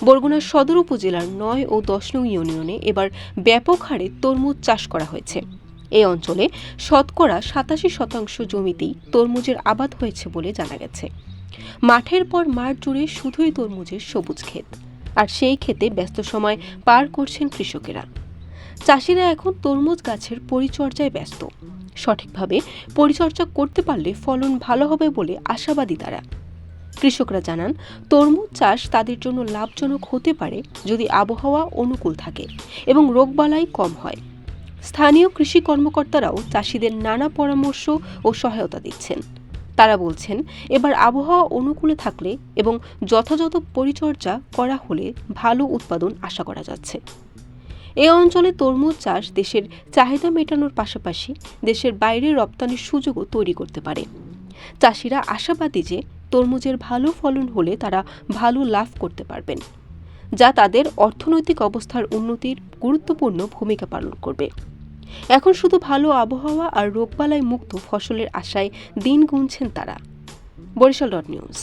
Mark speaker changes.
Speaker 1: বরগুনা সদর উপজেলার ৯ ও ১০ নং ইউনিয়নে এবার ব্যাপক হারে তরমুজ চাষ করা হয়েছে। এই অঞ্চলে শতকরা ৮৭% জমিতেই তরমুজের আবাদ হয়েছে বলে জানা গেছে। মাঠের পর মাঠ জুড়ে শুধুই তরমুজের সবুজ ক্ষেত, আর সেই ক্ষেতে ব্যস্ত সময় পার করছেন কৃষকেরা। চাষিরা এখন তরমুজ গাছের পরিচর্যায় ব্যস্ত। সঠিকভাবে পরিচর্যা করতে পারলে ফলন ভালো হবে বলে আশাবাদী তারা। কৃষকরা জানান, তরমুজ চাষ তাদের জন্য লাভজনক হতে পারে যদি আবহাওয়া অনুকূল থাকে এবং রোগবালাই কম হয়। স্থানীয় কৃষি কর্মকর্তারাও চাষিদের নানা পরামর্শ ও সহায়তা দিচ্ছেন। তারা বলছেন, এবার আবহাওয়া অনুকূলে থাকলে এবং যথাযথ পরিচর্যা করা হলে ভালো উৎপাদন আশা করা যাচ্ছে। এই অঞ্চলে তরমুজ চাষ দেশের চাহিদা মেটানোর পাশাপাশি দেশের বাইরে রপ্তানির সুযোগও তৈরি করতে পারে। চাষিরা আশাবাদী যে তরমুজের ভালো ফলন হলে তারা ভালো লাভ করতে পারবেন, যা তাদের অর্থনৈতিক অবস্থার উন্নতির গুরুত্বপূর্ণ ভূমিকা পালন করবে। এখন শুধু ভালো আবহাওয়া আর রোগবালাই মুক্ত ফসলের আশায় দিন গুনছেন তারা। বরিশাল.নিউজ।